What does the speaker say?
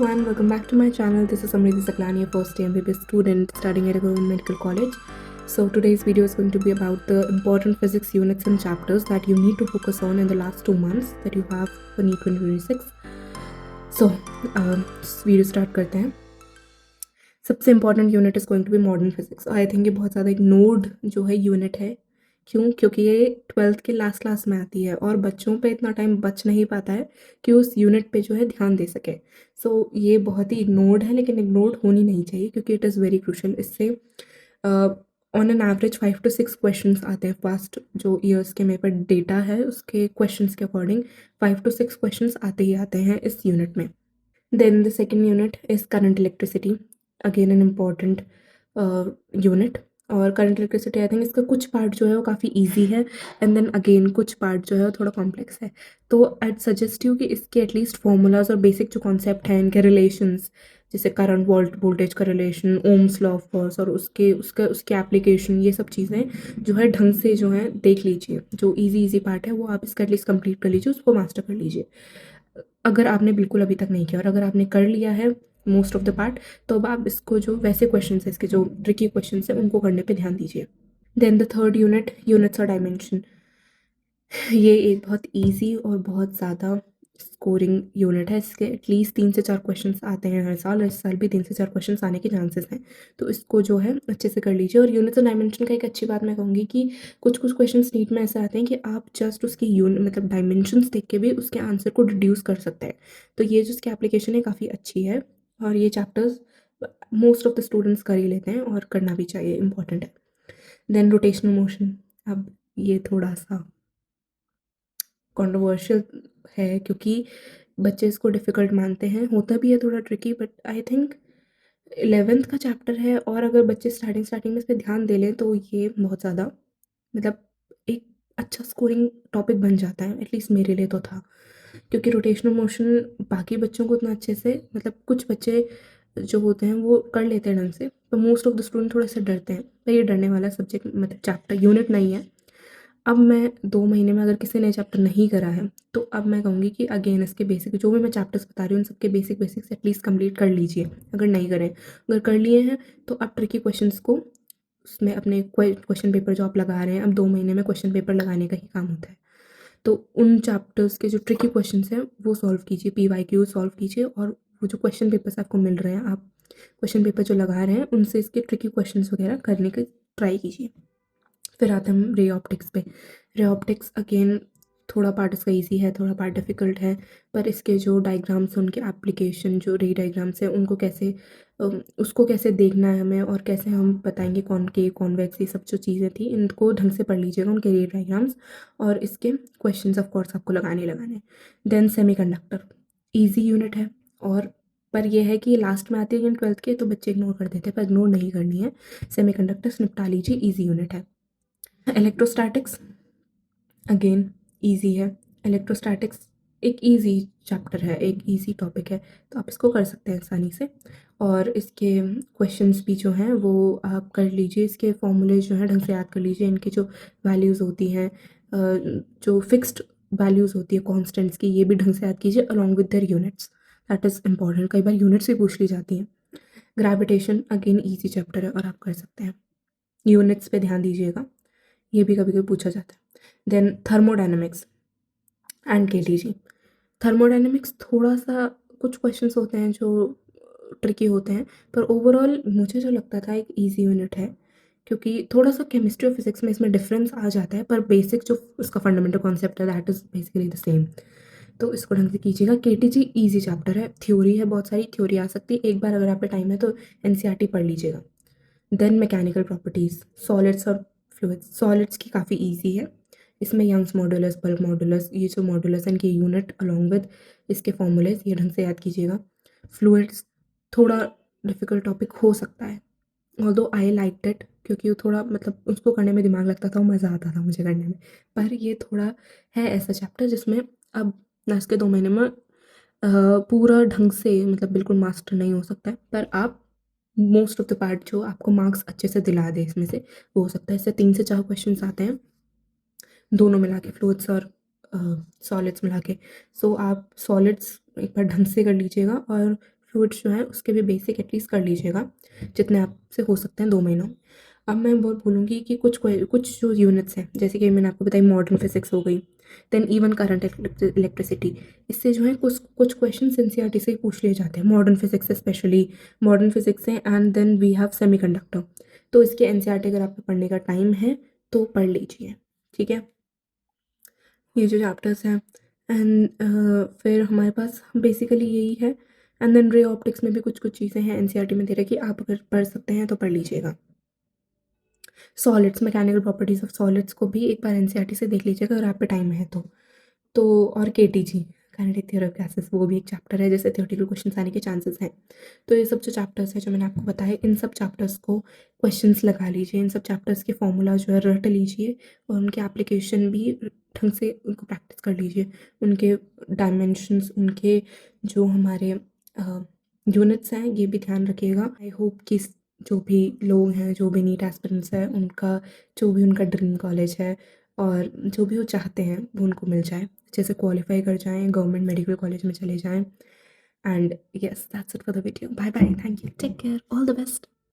everyone, welcome back to my channel. This is Samriddhi Saklani, a first year MBBS student studying at a government medical college. So today's video is going to be about the important physics units and chapters that you need to focus on in the last 2 months that you have for NEET 2026. So video start करते हैं. सबसे important unit is going to be modern physics. I think ये बहुत ज़्यादा ignored जो है unit है. क्यों? क्योंकि ये 12th के लास्ट क्लास में आती है और बच्चों पे इतना टाइम बच नहीं पाता है कि उस यूनिट पे जो है ध्यान दे सके. सो ये बहुत ही इग्नोर्ड है, लेकिन इग्नोर्ड होनी नहीं चाहिए क्योंकि इट इज़ वेरी क्रूशल. इससे on an average 5 to 6 questions आते हैं. फर्स्ट जो ईयर्स के मेरे पर डेटा है उसके क्वेश्चंस के अकॉर्डिंग 5 to 6 क्वेश्चंस आते ही आते हैं इस यूनिट में. Then the second unit is current electricity. Again an important unit. और करंट इलेक्ट्रिसिटी आई थिंक इसका कुछ पार्ट जो है वो काफ़ी इजी है एंड देन अगेन कुछ पार्ट जो है वो थोड़ा कॉम्प्लेक्स है. तो आई सजेस्ट यू कि इसके एटलीस्ट फॉर्मूलाज और बेसिक जो कॉन्सेप्ट हैं इनके रिलेशंस, जैसे करंट वोल्टेज का relation, Ohm's law of force और उसके एप्लीकेशन, ये सब चीज़ें जो है ढंग से जो है देख लीजिए. जो इजी पार्ट है वो आप इसका एटलीस्ट कंप्लीट कर लीजिए, उसको मास्टर कर लीजिए अगर आपने बिल्कुल अभी तक नहीं किया. और अगर आपने कर लिया है मोस्ट ऑफ द पार्ट, तो अब आप इसको जो वैसे क्वेश्चन है, इसके जो ट्रिकी क्वेश्चन है उनको करने पे ध्यान दीजिए. Then the third unit, units और डायमेंशन. ये एक बहुत इजी और बहुत ज़्यादा स्कोरिंग यूनिट है. इसके एटलीस्ट 3 से 4 क्वेश्चंस आते हैं हर साल, और इस साल भी 3 से 4 क्वेश्चंस आने के चांसेस हैं. तो इसको जो है अच्छे से कर लीजिए. और यूनिट्स और डायमेंशन का एक अच्छी बात मैं कहूँगी कि कुछ क्वेश्चंस नीट में ऐसे आते हैं कि आप जस्ट उसकी मतलब डायमेंशंस देख के भी उसके आंसर को डिड्यूस कर सकते हैं. तो ये जो इसकी एप्लीकेशन है काफ़ी अच्छी है और ये chapters most of the students कर ही लेते हैं और करना भी चाहिए, इंपॉर्टेंट है. Then rotational motion. अब ये थोड़ा सा कंट्रोवर्शियल है क्योंकि बच्चे इसको डिफ़िकल्ट मानते हैं. होता भी है थोड़ा tricky, but I think 11th का चैप्टर है और अगर बच्चे स्टार्टिंग में इस पे ध्यान दे लें तो ये बहुत ज़्यादा मतलब एक अच्छा स्कोरिंग टॉपिक बन जाता है. एटलीस्ट मेरे लिए तो था, क्योंकि रोटेशनल मोशन बाकी बच्चों को उतना अच्छे से, मतलब कुछ बच्चे जो होते हैं वो कर लेते हैं ढंग से, पर मोस्ट ऑफ द स्टूडेंट थोड़े से डरते हैं. पर ये डरने वाला सब्जेक्ट मतलब चैप्टर यूनिट नहीं है. अब मैं 2 महीने में अगर किसी ने चैप्टर नहीं करा है तो अब मैं कहूँगी कि अगेन इसके बेसिक जो भी मैं चैप्टर्स बता रही हूँ उन सबके बेसिक्स एटलीस्ट कंप्लीट कर लीजिए अगर नहीं करें. अगर कर लिए हैं तो अब ट्रिकी क्वेश्चंस को उसमें अपने क्वेश्चन पेपर जो आप लगा रहे हैं, अब 2 महीने में क्वेश्चन पेपर लगाने का ही काम होता है. तो उन चैप्टर्स के जो ट्रिकी क्वेश्चंस हैं वो सॉल्व कीजिए, PYQ सॉल्व कीजिए, और वो जो क्वेश्चन पेपर्स आपको मिल रहे हैं, आप क्वेश्चन पेपर जो लगा रहे हैं उनसे इसके ट्रिकी क्वेश्चंस वगैरह करने का ट्राई कीजिए. फिर आते हैं हम रे ऑप्टिक्स पे. रे ऑप्टिक्स अगेन थोड़ा पार्ट इसका ईजी है, थोड़ा पार्ट डिफ़िकल्ट है, पर इसके जो डायग्राम्स हैं उनके एप्लीकेशन, जो रे डायग्राम्स हैं उनको कैसे उसको कैसे देखना है हमें और कैसे हम बताएंगे कॉनकेव कॉन्वेक्स, ये सब जो चीज़ें थी इनको ढंग से पढ़ लीजिएगा, उनके रे डायग्राम्स और इसके क्वेश्चंस ऑफ कोर्स आपको लगाने. देन सेमीकंडक्टर ईजी यूनिट है, और पर यह है कि ये लास्ट में आती है 12th के, तो बच्चे इग्नोर कर देते हैं, पर इग्नोर नहीं करनी है. सेमीकंडक्टर्स निपटा लीजिए, ईजी यूनिट है. इलेक्ट्रोस्टैटिक्स अगेन ईजी है. इलेक्ट्रोस्टैटिक्स एक ईजी चैप्टर है, एक ईजी टॉपिक है, तो आप इसको कर सकते हैं आसानी से. और इसके क्वेश्चंस भी जो हैं वो आप कर लीजिए, इसके फॉर्मूले जो हैं ढंग से याद कर लीजिए. इनकी जो वैल्यूज़ होती हैं, जो फिक्स्ड वैल्यूज़ होती है कॉन्स्टेंट्स की, ये भी ढंग से याद कीजिए along with their units. That is important. कई बार यूनिट्स भी पूछ ली जाती हैं. ग्रेविटेशन अगेन ईजी चैप्टर है और आप कर सकते हैं. यूनिट्स पे ध्यान दीजिएगा, ये भी कभी कभी पूछा जाता है. Then thermodynamics and KTG. Thermodynamics थोड़ा सा कुछ क्वेश्चंस होते हैं जो ट्रिकी होते हैं, पर ओवरऑल मुझे जो लगता था एक इजी यूनिट है, क्योंकि थोड़ा सा केमिस्ट्री और फिजिक्स में इसमें डिफरेंस आ जाता है, पर बेसिक जो उसका फंडामेंटल कॉन्सेप्ट है that is basically the same. तो इसको ढंग से कीजिएगा. केटीजी ईजी चैप्टर है, थ्योरी है, बहुत सारी थ्योरी आ सकती है. एक बार अगर आप पे टाइम है तो NCERT पढ़ लीजिएगा. देन मैकेनिकल प्रॉपर्टीज़, सॉलिड्स और फ्लूइड्स. सॉलिड्स की काफ़ी इजी है. इसमें यंग्स मॉडुलस, बल्क मॉडुलस, ये जो मॉडुलस हैं इनके यूनिट अलॉन्ग विद इसके फॉर्मूलेज ये ढंग से याद कीजिएगा. फ्लूइड्स थोड़ा डिफ़िकल्ट टॉपिक हो सकता है, ऑल्दो आई लाइक्ड इट, क्योंकि वो थोड़ा मतलब उसको करने में दिमाग लगता था और मज़ा आता था मुझे करने में. पर ये थोड़ा है ऐसा चैप्टर जिसमें अब लास्ट के 2 महीने में पूरा ढंग से मतलब बिल्कुल मास्टर नहीं हो सकता है, पर आप मोस्ट ऑफ द पार्ट जो आपको मार्क्स अच्छे से दिला दे इसमें से वो हो सकता है. इससे 3 से 4 क्वेश्चंस आते हैं दोनों मिला के, फ्लूइड्स और सॉलिड्स मिला के. सो आप सॉलिड्स एक बार ढंग से कर लीजिएगा और फ्लूइड्स जो हैं उसके भी बेसिक एटलीस्ट कर लीजिएगा, जितने आपसे हो सकते हैं 2 महीनों में। अब मैं वो बोलूँगी कि कुछ जो यूनिट्स हैं, जैसे कि मैंने आपको बताई मॉडर्न फिज़िक्स हो गई, देन इवन करंट इलेक्ट्रिसिटी, इससे जो है कुछ कुछ क्वेश्चंस एनसीईआरटी से ही पूछ लिए जाते हैं, मॉडर्न फिज़िक्स से स्पेशली, मॉडर्न फिज़िक्स से, and then we have semiconductor. तो इसके एनसीईआरटी अगर आपको पढ़ने का टाइम है तो पढ़ लीजिए, ठीक है? ये जो चैप्टर्स हैं, एंड फिर हमारे पास बेसिकली यही है, एंड देन रे ऑप्टिक्स में भी कुछ-कुछ चीज़ें हैं एनसीईआरटी में दे रहा है कि आप अगर पढ़ सकते हैं तो पढ़ लीजिएगा। Solids, mechanical properties of solids को भी एक बार एनसीईआरटी से देख लीजिएगा अगर आप पे टाइम है तो। और KTG, kinetic theory of gases, वो भी एक चैप्टर है जिससे थ्योरेटिकल क्वेश्चंस आने के चांसेस हैं। तो ये सब जो चैप्टर्स हैं जो मैंने आपको बताए, इन सब चैप्टर्स को क्वेश्चंस लगा लीजिए, इन सब चैप्टर्स के फॉर्मूला जो है रट लीजिए, और उनके एप्लीकेशन भी ढंग से उनको प्रैक्टिस कर लीजिए। उनके डायमेंशंस, उनके जो हमारे यूनिट्स हैं, ये भी ध्यान रखिएगा। आई होप कि जो भी लोग हैं, जो भी नीट एस्पिरेंट्स हैं, उनका जो भी उनका ड्रीम कॉलेज है और जो भी वो चाहते हैं वो उनको मिल जाए, अच्छे से क्वालिफाई कर जाएँ, गवर्नमेंट मेडिकल कॉलेज में चले जाएँ। And yes, that's it for the video. Bye bye, thank you, take care, all the best.